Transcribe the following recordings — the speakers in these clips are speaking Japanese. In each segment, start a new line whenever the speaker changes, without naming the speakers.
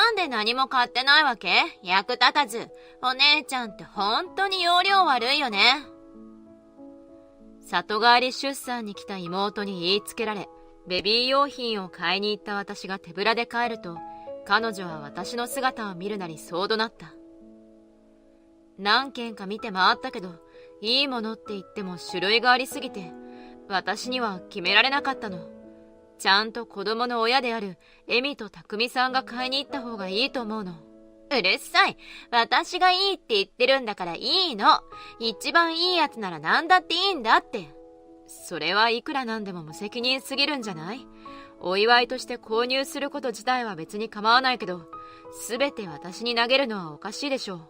なんで何も買ってないわけ？役立たず。お姉ちゃんって本当に容量悪いよね。
里帰り出産に来た妹に言いつけられ、ベビー用品を買いに行った私が手ぶらで帰ると、彼女は私の姿を見るなりそう怒鳴った。何軒か見て回ったけど、いいものって言っても種類がありすぎて、私には決められなかったの。ちゃんと子供の親であるエミとタクミさんが買いに行った方がいいと思うの。
うるさい。私がいいって言ってるんだからいいの。一番いいやつなら何だっていいんだって。
それはいくらなんでも無責任すぎるんじゃない？お祝いとして購入すること自体は別に構わないけど、すべて私に投げるのはおかしいでしょう。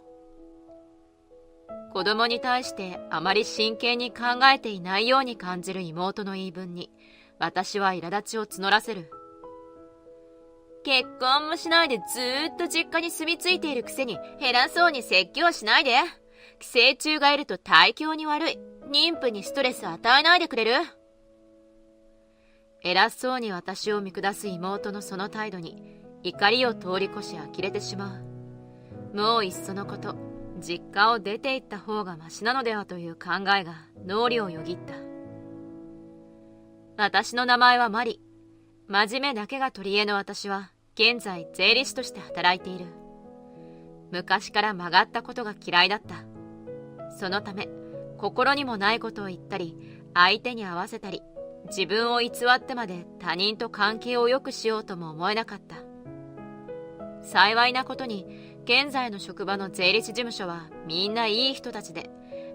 子供に対してあまり真剣に考えていないように感じる妹の言い分に、私は苛立ちを募らせる。
結婚もしないでずーっと実家に住み着いているくせに偉そうに説教しないで。寄生虫がいると体調に悪い。妊婦にストレス与えないでくれる？
偉そうに私を見下す妹のその態度に怒りを通り越し呆れてしまう。もういっそのこと、実家を出て行った方がマシなのではという考えが脳裏をよぎった。私の名前はマリ。真面目だけが取り柄の私は現在税理士として働いている。昔から曲がったことが嫌いだった。そのため心にもないことを言ったり、相手に合わせたり、自分を偽ってまで他人と関係を良くしようとも思えなかった。幸いなことに現在の職場の税理士事務所はみんないい人たちで、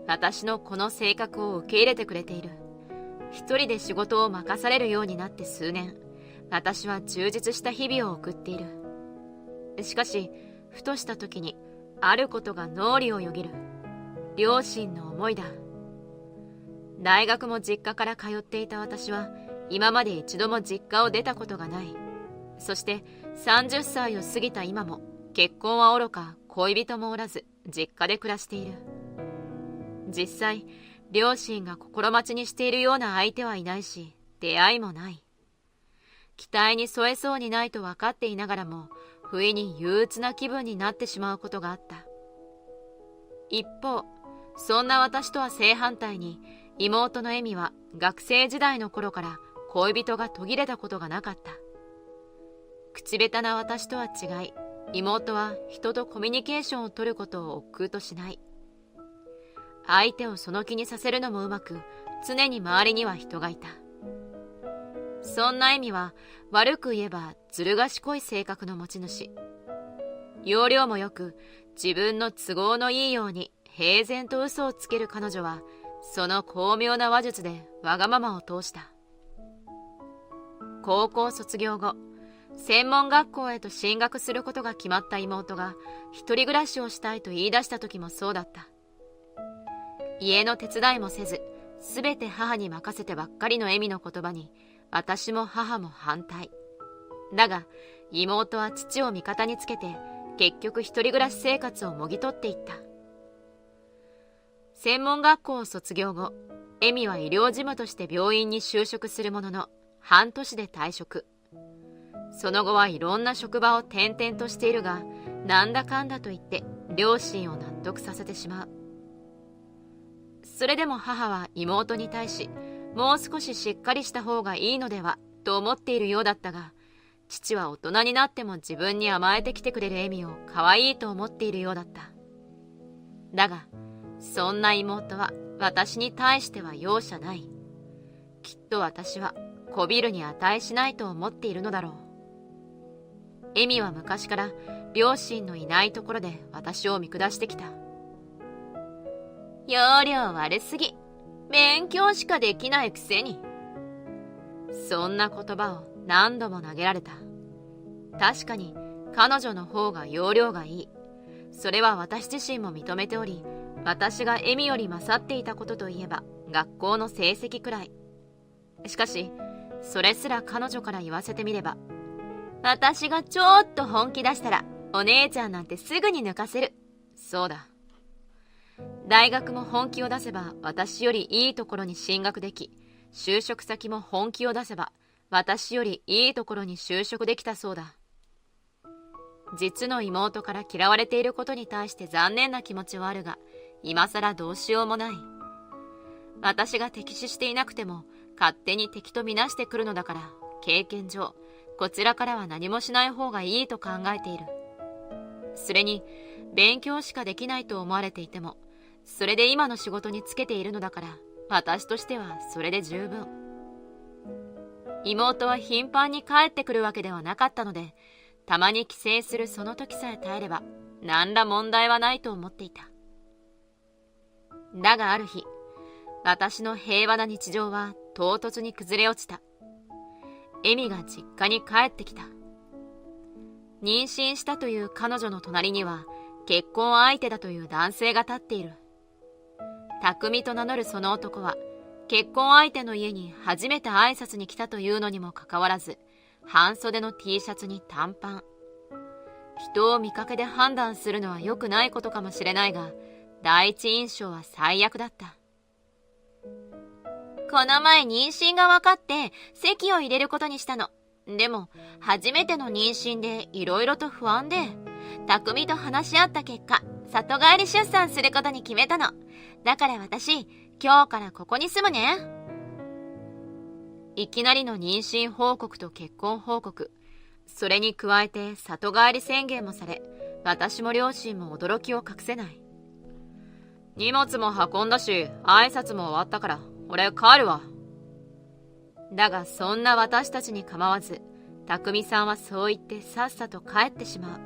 私のこの性格を受け入れてくれている。一人で仕事を任されるようになって数年、私は充実した日々を送っている。しかし、ふとした時にあることが脳裏をよぎる。両親の思いだ。大学も実家から通っていた私は、今まで一度も実家を出たことがない。そして30歳を過ぎた今も、結婚はおろか恋人もおらず、実家で暮らしている。実際、両親が心待ちにしているような相手はいないし、出会いもない。期待に添えそうにないと分かっていながらも、不意に憂鬱な気分になってしまうことがあった。一方、そんな私とは正反対に、妹のエミは学生時代の頃から恋人が途切れたことがなかった。口下手な私とは違い、妹は人とコミュニケーションを取ることを億劫としない。相手をその気にさせるのもうまく、常に周りには人がいた。そんなエミは悪く言えばずる賢い性格の持ち主。要領もよく、自分の都合のいいように平然と嘘をつける彼女は、その巧妙な話術でわがままを通した。高校卒業後、専門学校へと進学することが決まった妹が一人暮らしをしたいと言い出した時もそうだった。家の手伝いもせず、すべて母に任せてばっかりのエミの言葉に、私も母も反対。だが、妹は父を味方につけて、結局一人暮らし生活をもぎ取っていった。専門学校を卒業後、エミは医療事務として病院に就職するものの、半年で退職。その後はいろんな職場を転々としているが、なんだかんだと言って両親を納得させてしまう。それでも母は妹に対し、もう少ししっかりした方がいいのではと思っているようだったが、父は大人になっても自分に甘えてきてくれるエミを可愛いと思っているようだった。だが、そんな妹は私に対しては容赦ない。きっと私はこびるに値しないと思っているのだろう。エミは昔から両親のいないところで私を見下してきた。
要領悪すぎ。勉強しかできないくせに。
そんな言葉を何度も投げられた。確かに彼女の方が要領がいい。それは私自身も認めており、私がエミより勝っていたことといえば学校の成績くらい。しかし、それすら彼女から言わせてみれば、
私がちょっと本気出したらお姉ちゃんなんてすぐに抜かせる。
そうだ。大学も本気を出せば私よりいいところに進学でき、就職先も本気を出せば私よりいいところに就職できたそうだ。実の妹から嫌われていることに対して残念な気持ちはあるが、今さらどうしようもない。私が敵視していなくても勝手に敵とみなしてくるのだから、経験上こちらからは何もしない方がいいと考えている。それに勉強しかできないと思われていても、それで今の仕事に就けているのだから、私としてはそれで十分。妹は頻繁に帰ってくるわけではなかったので、たまに帰省するその時さえ耐えれば何ら問題はないと思っていた。だがある日、私の平和な日常は唐突に崩れ落ちた。エミが実家に帰ってきた。妊娠したという彼女の隣には結婚相手だという男性が立っている。匠と名乗るその男は結婚相手の家に初めて挨拶に来たというのにもかかわらず、半袖の T シャツに短パン。人を見かけで判断するのは良くないことかもしれないが、第一印象は最悪だった。
この前妊娠が分かって籍を入れることにしたの。でも初めての妊娠でいろいろと不安で、匠と話し合った結果、里帰り出産することに決めたの。だから私、今日からここに住むね。
いきなりの妊娠報告と結婚報告、それに加えて里帰り宣言もされ、私も両親も驚きを隠せない。荷物も運んだし、挨拶も終わったから、俺帰るわ。だがそんな私たちに構わず、匠さんはそう言ってさっさと帰ってしまう。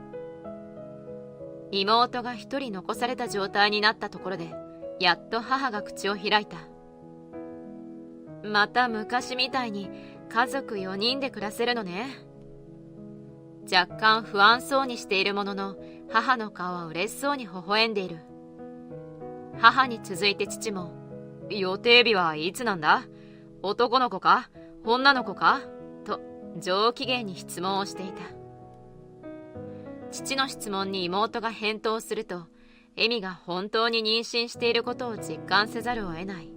妹が一人残された状態になったところで、やっと母が口を開いた。また昔みたいに家族4人で暮らせるのね。若干不安そうにしているものの、母の顔は嬉しそうに微笑んでいる。母に続いて父も、予定日はいつなんだ？男の子か？女の子か？と上機嫌に質問をしていた。父の質問に妹が返答すると、エミが本当に妊娠していることを実感せざるを得ない。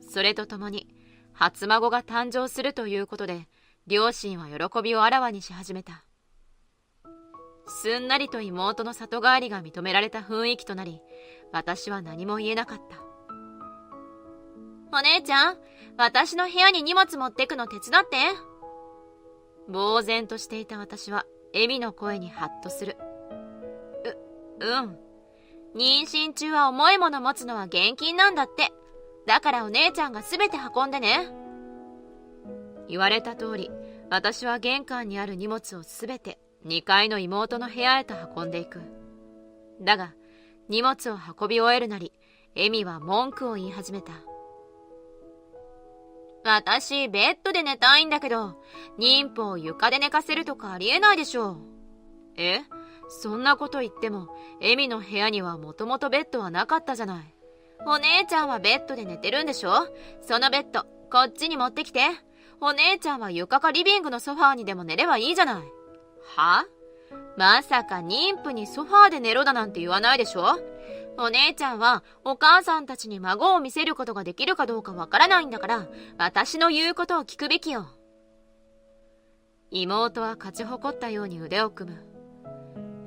それとともに初孫が誕生するということで、両親は喜びをあらわにし始めた。すんなりと妹の里帰りが認められた雰囲気となり、私は何も言えなかった。
お姉ちゃん、私の部屋に荷物持ってくの手伝って。
呆然としていた私はエミの声にハッとする。うん。
妊娠中は重いもの持つのは厳禁なんだって。だからお姉ちゃんがすべて運んでね。
言われた通り、私は玄関にある荷物をすべて2階の妹の部屋へと運んでいく。だが、荷物を運び終えるなり、エミは文句を言い始めた。
私、ベッドで寝たいんだけど、妊婦を床で寝かせるとかありえないでしょ。
え？そんなこと言っても、エミの部屋にはもともとベッドはなかったじゃない。
お姉ちゃんはベッドで寝てるんでしょ？そのベッド、こっちに持ってきて。お姉ちゃんは床かリビングのソファーにでも寝ればいいじゃない。は？まさか妊婦にソファーで寝ろだなんて言わないでしょ？お姉ちゃんはお母さんたちに孫を見せることができるかどうかわからないんだから、私の言うことを聞くべきよ。
妹は勝ち誇ったように腕を組む。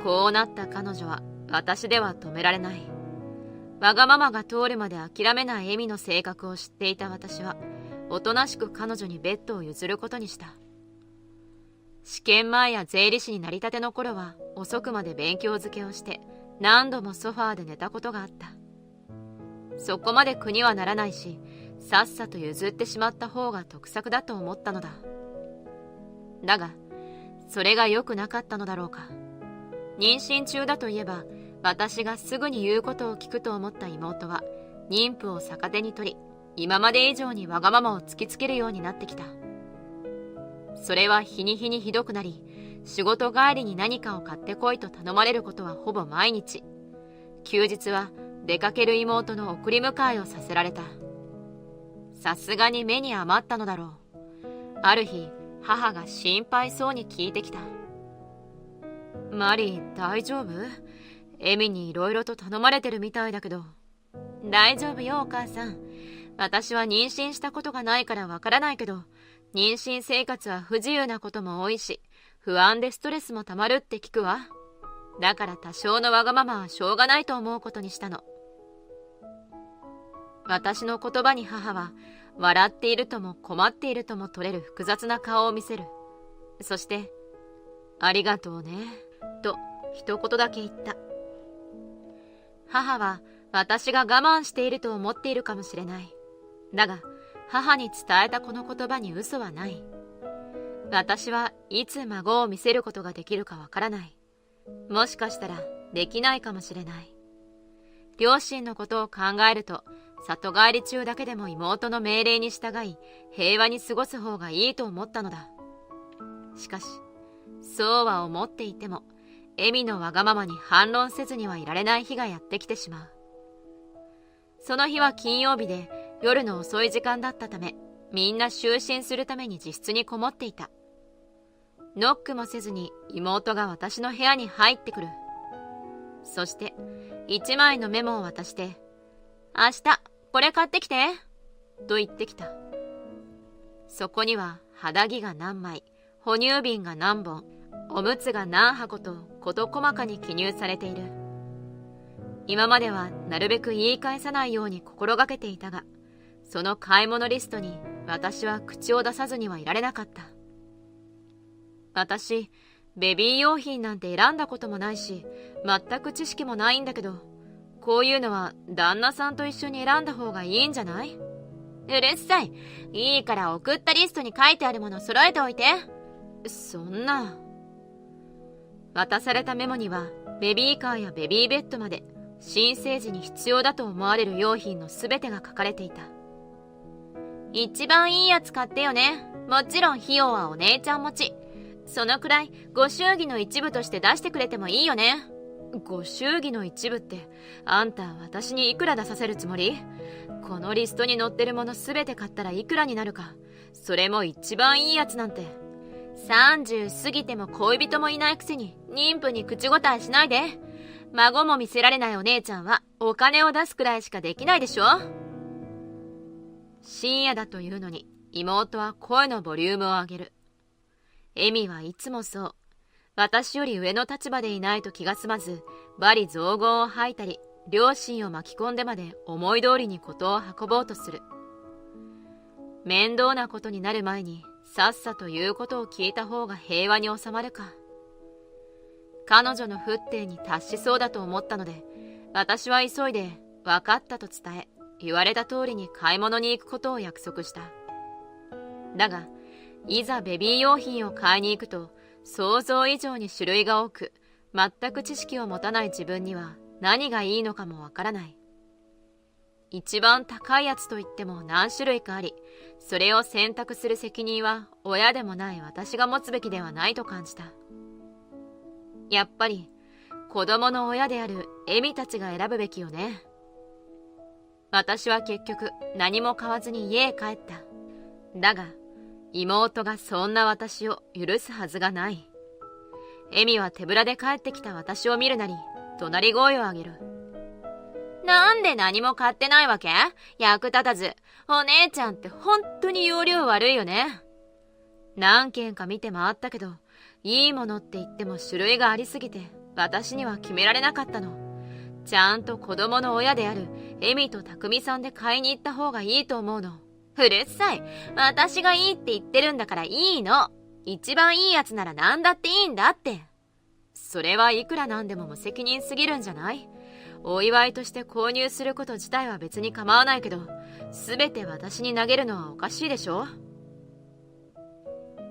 こうなった彼女は私では止められない。わがままが通るまで諦めないエミの性格を知っていた私は、おとなしく彼女にベッドを譲ることにした。試験前や税理士になりたての頃は遅くまで勉強漬けをして何度もソファーで寝たことがあった。そこまで苦にはならないし、さっさと譲ってしまった方が得策だと思ったのだ。だが、それが良くなかったのだろうか。妊娠中だといえば、私がすぐに言うことを聞くと思った妹は、妊婦を逆手に取り、今まで以上にわがままを突きつけるようになってきた。それは日に日にひどくなり、仕事帰りに何かを買ってこいと頼まれることはほぼ毎日。休日は出かける妹の送り迎えをさせられた。さすがに目に余ったのだろう。ある日、母が心配そうに聞いてきた。マリー、大丈夫？エミにいろいろと頼まれてるみたいだけど。
大丈夫よ、お母さん。私は妊娠したことがないからわからないけど、妊娠生活は不自由なことも多いし、
不安でストレスもたまるって聞くわ。だから多少のわがままはしょうがないと思うことにしたの。私の言葉に母は、笑っているとも困っているとも取れる複雑な顔を見せる。そして、ありがとうね、と一言だけ言った。母は私が我慢していると思っているかもしれない。だが、母に伝えたこの言葉に嘘はない。私はいつ孫を見せることができるかわからない。もしかしたらできないかもしれない。両親のことを考えると、里帰り中だけでも妹の命令に従い、平和に過ごす方がいいと思ったのだ。しかし、そうは思っていても、エミのわがままに反論せずにはいられない日がやってきてしまう。その日は金曜日で夜の遅い時間だったため、みんな就寝するために自室にこもっていた。ノックもせずに妹が私の部屋に入ってくる。そして一枚のメモを渡して、明日これ買ってきて、と言ってきた。そこには肌着が何枚、哺乳瓶が何本、おむつが何箱と事細かに記入されている。今まではなるべく言い返さないように心がけていたが、その買い物リストに私は口を出さずにはいられなかった。私、ベビー用品なんて選んだこともないし、全く知識もないんだけど、こういうのは旦那さんと一緒に選んだ方がいいんじゃない？
うるさい。いいから送ったリストに書いてあるものを揃えておいて。
そんな。渡されたメモには、ベビーカーやベビーベッドまで、新生児に必要だと思われる用品のすべてが書かれていた。
一番いいやつ買ってよね。もちろん費用はお姉ちゃん持ち。そのくらいご祝儀の一部として出してくれてもいいよね。
ご祝儀の一部って、あんた私にいくら出させるつもり？このリストに載ってるものすべて買ったらいくらになるか。それも一番いいやつなんて。
30過ぎても恋人もいないくせに妊婦に口答えしないで。孫も見せられないお姉ちゃんはお金を出すくらいしかできないでしょ。
深夜だというのに妹は声のボリュームを上げる。エミはいつもそう。私より上の立場でいないと気が済まず、罵詈雑言を吐いたり、両親を巻き込んでまで思い通りに事を運ぼうとする。面倒なことになる前にさっさと言うことを聞いた方が平和に収まるか。彼女の沸点に達しそうだと思ったので、私は急いで分かったと伝え、言われた通りに買い物に行くことを約束した。だが、いざベビー用品を買いに行くと、想像以上に種類が多く、全く知識を持たない自分には何がいいのかもわからない。一番高いやつといっても何種類かあり、それを選択する責任は親でもない私が持つべきではないと感じた。やっぱり子供の親であるエミたちが選ぶべきよね。私は結局何も買わずに家へ帰った。だが妹がそんな私を許すはずがない。エミは手ぶらで帰ってきた私を見るなり、怒鳴り声を上げる。
なんで何も買ってないわけ？役立たず。お姉ちゃんって本当に容量悪いよね。
何軒か見て回ったけど、いいものって言っても種類がありすぎて、私には決められなかったの。ちゃんと子供の親であるエミと匠さんで買いに行った方がいいと思うの。
うるさい。私がいいって言ってるんだからいいの。一番いいやつなら何だっていいんだって。
それはいくらなんでも無責任すぎるんじゃない？お祝いとして購入すること自体は別に構わないけど、すべて私に投げるのはおかしいでしょ？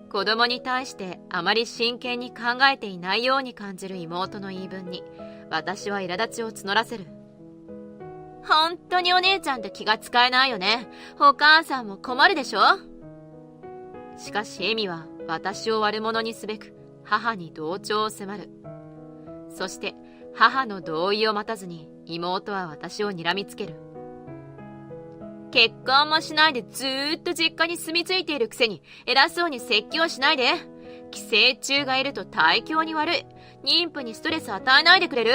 子供に対してあまり真剣に考えていないように感じる妹の言い分に、私は苛立ちを募らせる。
本当にお姉ちゃんって気が使えないよね。お母さんも困るでしょ？
しかしエミは私を悪者にすべく母に同調を迫る。そして母の同意を待たずに妹は私を睨みつける。
結婚もしないでずーっと実家に住み着いているくせに偉そうに説教しないで。寄生虫がいると体調に悪い。妊婦にストレス与えないでくれる？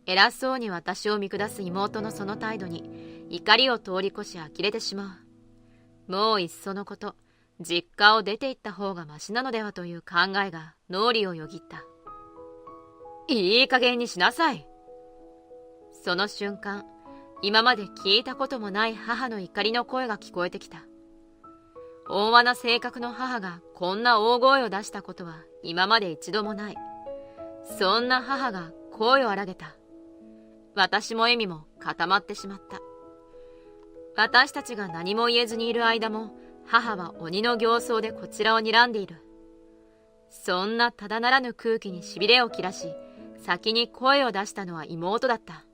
偉そうに私を見下す妹のその態度に怒りを通り越し呆れてしまう。もういっそのこと、実家を出て行った方がマシなのではという考えが脳裏をよぎった。いい加減にしなさい。その瞬間、今まで聞いたこともない母の怒りの声が聞こえてきた。温和な性格の母がこんな大声を出したことは今まで一度もない。そんな母が声を荒げた。私もエミも固まってしまった。私たちが何も言えずにいる間も、母は鬼の形相でこちらを睨んでいる。そんなただならぬ空気にしびれを切らし、先に声を出したのは妹だった。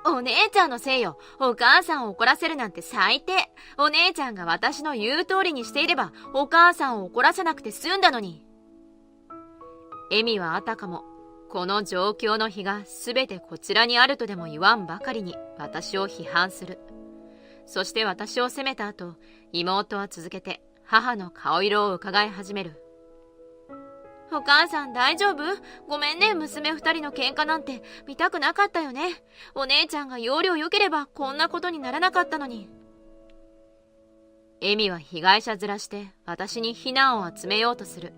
お姉ちゃんのせいよ。お母さんを怒らせるなんて最低。お姉ちゃんが私の言う通りにしていれば、お母さんを怒らせなくて済んだのに。エミはあたかも、この状況の非がすべてこちらにあるとでも言わんばかりに私を批判する。そして私を責めた後、妹は続けて母の顔色を伺い始める。お母さん大丈夫？ごめんね、娘二人の喧嘩なんて見たくなかったよね。お姉ちゃんが要領良ければこんなことにならなかったのに。エミは被害者面して私に非難を集めようとする。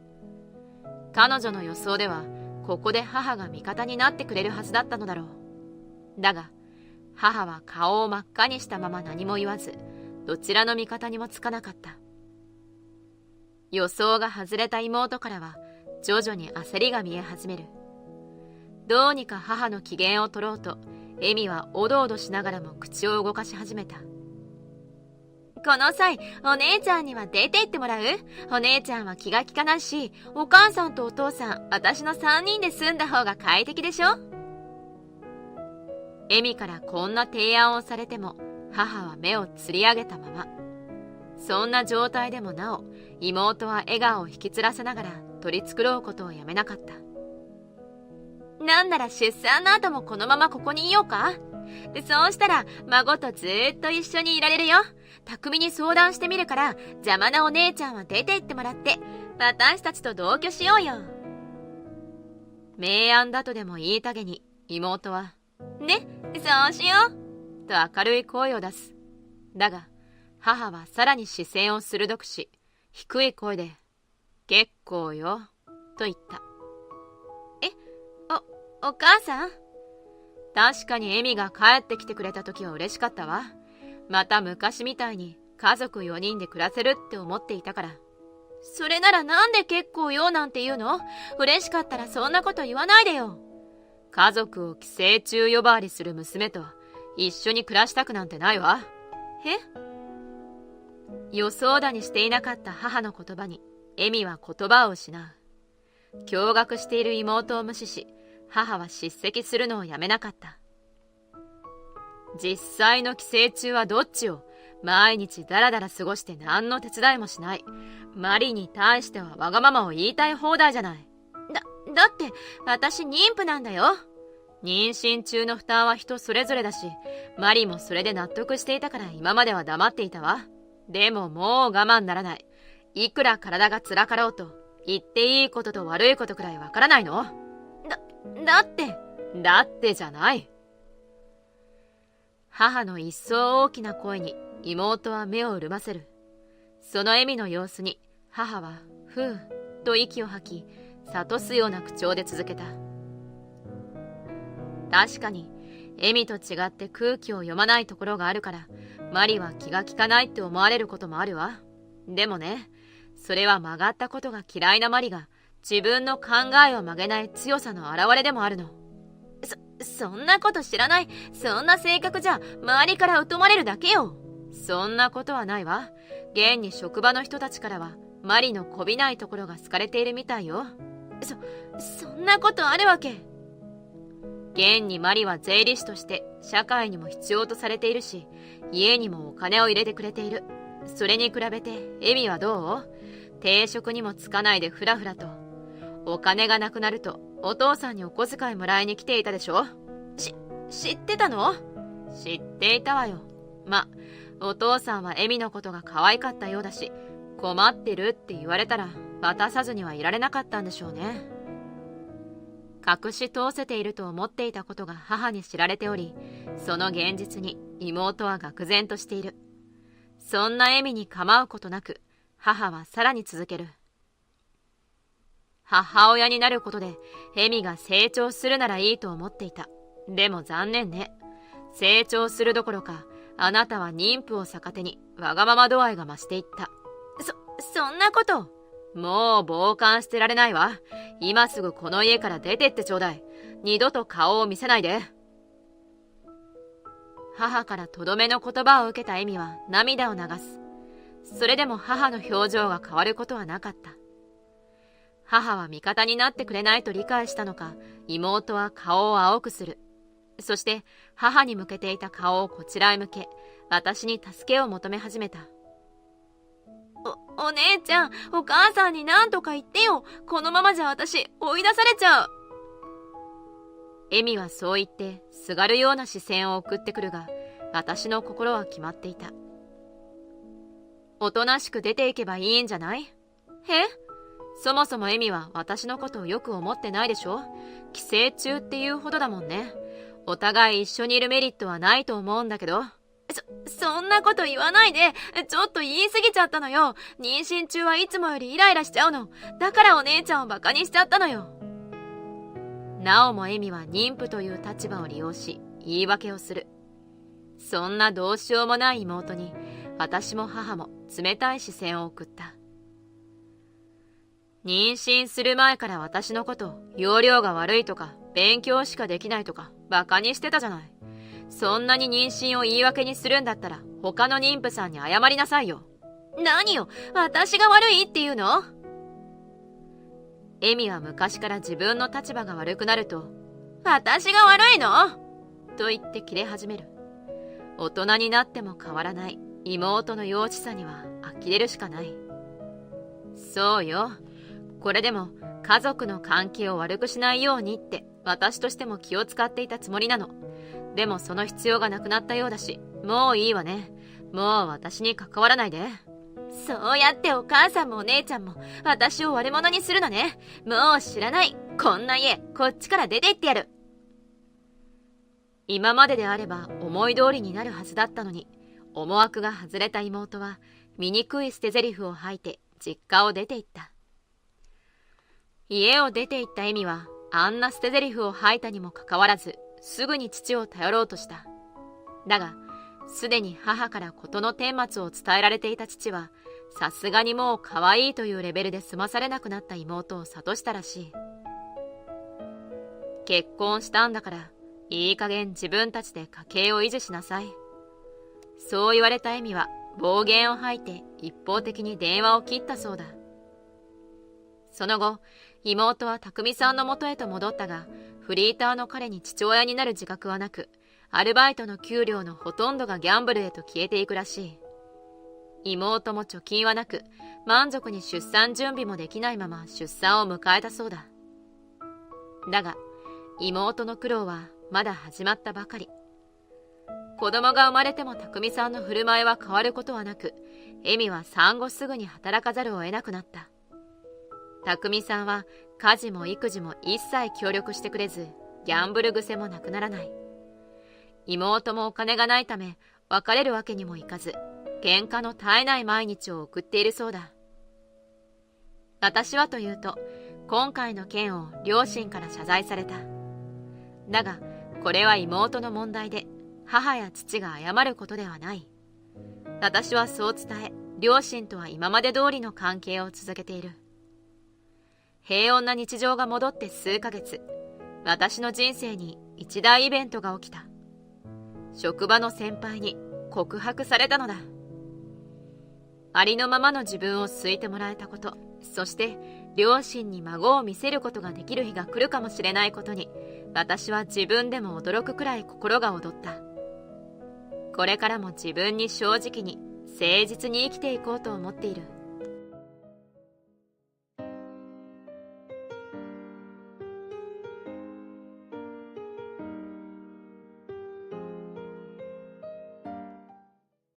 彼女の予想ではここで母が味方になってくれるはずだったのだろう。だが母は顔を真っ赤にしたまま何も言わず、どちらの味方にもつかなかった。予想が外れた妹からは徐々に焦りが見え始める。どうにか母の機嫌を取ろうと、エミはおどおどしながらも口を動かし始めた。この際、お姉ちゃんには出て行ってもらう？お姉ちゃんは気が利かないし、お母さんとお父さん、私の3人で住んだ方が快適でしょ？エミからこんな提案をされても、母は目をつり上げたまま。そんな状態でもなお、妹は笑顔を引きつらせながら取り繕うことをやめなかった。なんなら出産の後もこのままここにいようか？で、そうしたら孫とずーっと一緒にいられるよ。匠に相談してみるから、邪魔なお姉ちゃんは出て行ってもらって、私たちと同居しようよ。明暗だとでも言いたげに、妹は、ね、そうしよう、と明るい声を出す。だが、母はさらに視線を鋭くし、低い声で、結構よ、と言った。お母さん？確かにエミが帰ってきてくれた時は嬉しかったわ。また昔みたいに家族4人で暮らせるって思っていたから。それならなんで結構よなんて言うの？嬉しかったらそんなこと言わないでよ。家族を寄生虫呼ばわりする娘と一緒に暮らしたくなんてないわ。予想だにしていなかった母の言葉にエミは言葉を失う。驚愕している妹を無視し、母は叱責するのをやめなかった。実際の寄生虫はどっちよ。毎日ダラダラ過ごして何の手伝いもしない。マリに対してはわがままを言いたい放題じゃない。だって私妊婦なんだよ。妊娠中の負担は人それぞれだし、マリもそれで納得していたから今までは黙っていたわ。でももう我慢ならない。いくら体が辛かろうと、言っていいことと悪いことくらいわからないの？だってじゃない。母の一層大きな声に妹は目を潤ませる。そのエミの様子に母はふうと息を吐き、諭すような口調で続けた。確かにエミと違って空気を読まないところがあるから、マリは気が利かないって思われることもあるわ。でもね、それは曲がったことが嫌いなマリが自分の考えを曲げない強さの表れでもあるの。そんなこと知らない。そんな性格じゃ周りから疎まれるだけよ。そんなことはないわ。現に職場の人たちからはマリのこびないところが好かれているみたいよ。そんなことあるわけ。現にマリは税理士として社会にも必要とされているし、家にもお金を入れてくれている。それに比べてエミはどう？定職にもつかないでフラフラと。お金がなくなるとお父さんにお小遣いもらいに来ていたでしょ？知ってたの？知っていたわよ。お父さんはエミのことが可愛かったようだし、困ってるって言われたら渡さずにはいられなかったんでしょうね。隠し通せていると思っていたことが母に知られており、その現実に妹は愕然としている。そんなエミに構うことなく、母はさらに続ける。母親になることでエミが成長するならいいと思っていた。でも残念ね。成長するどころか、あなたは妊婦を逆手にわがまま度合いが増していった。
そんなこと。
もう傍観してられないわ。今すぐこの家から出てってちょうだい。二度と顔を見せないで。母からとどめの言葉を受けたエミは涙を流す。それでも母の表情が変わることはなかった。母は味方になってくれないと理解したのか、妹は顔を青くする。そして母に向けていた顔をこちらへ向け、私に助けを求め始めた。
お姉ちゃん、お母さんに何とか言ってよ。このままじゃ私追い出されちゃう。
エミはそう言ってすがるような視線を送ってくるが、私の心は決まっていた。おとなしく出ていけばいいんじゃない？そもそもエミは私のことをよく思ってないでしょ？寄生虫っていうほどだもんね。お互い一緒にいるメリットはないと思うんだけど。
そんなこと言わないで。ちょっと言い過ぎちゃったのよ。妊娠中はいつもよりイライラしちゃうの。だからお姉ちゃんをバカにしちゃったのよ。
なおもエミは妊婦という立場を利用し、言い訳をする。そんなどうしようもない妹に、私も母も冷たい視線を送った。妊娠する前から私のことを容量が悪いとか勉強しかできないとかバカにしてたじゃない。そんなに妊娠を言い訳にするんだったら他の妊婦さんに謝りなさいよ。
何よ、私が悪いっていうの？
エミは昔から自分の立場が悪くなると、
私が悪いの？
と言ってキレ始める。大人になっても変わらない妹の幼稚さには呆れるしかない。そうよ。これでも家族の関係を悪くしないようにって私としても気を使っていたつもりなの。でもその必要がなくなったようだし、もういいわね。もう私に関わらないで。
そうやってお母さんもお姉ちゃんも私を悪者にするのね。もう知らない。こんな家、こっちから出て行ってやる。
今までであれば思い通りになるはずだったのに、思惑が外れた妹は醜い捨て台詞を吐いて実家を出て行った。家を出て行ったエミはあんな捨て台詞を吐いたにもかかわらず、すぐに父を頼ろうとした。だが、すでに母から事の顛末を伝えられていた父は、さすがにもう可愛いというレベルで済まされなくなった妹を諭したらしい。結婚したんだから、いい加減自分たちで家計を維持しなさい。そう言われたエミは暴言を吐いて一方的に電話を切ったそうだ。その後、妹は匠さんの元へと戻ったが、フリーターの彼に父親になる自覚はなく、アルバイトの給料のほとんどがギャンブルへと消えていくらしい。妹も貯金はなく、満足に出産準備もできないまま出産を迎えたそうだ。だが、妹の苦労はまだ始まったばかり。子供が生まれても匠さんの振る舞いは変わることはなく、エミは産後すぐに働かざるを得なくなった。匠さんは家事も育児も一切協力してくれず、ギャンブル癖もなくならない。妹もお金がないため別れるわけにもいかず、喧嘩の絶えない毎日を送っているそうだ。私はというと、今回の件を両親から謝罪された。だが、これは妹の問題で、母や父が謝ることではない。私はそう伝え、両親とは今まで通りの関係を続けている。平穏な日常が戻って数ヶ月、私の人生に一大イベントが起きた。職場の先輩に告白されたのだ。ありのままの自分を好いてもらえたこと、そして両親に孫を見せることができる日が来るかもしれないことに、私は自分でも驚くくらい心が躍った。これからも自分に正直に誠実に生きていこうと思っている。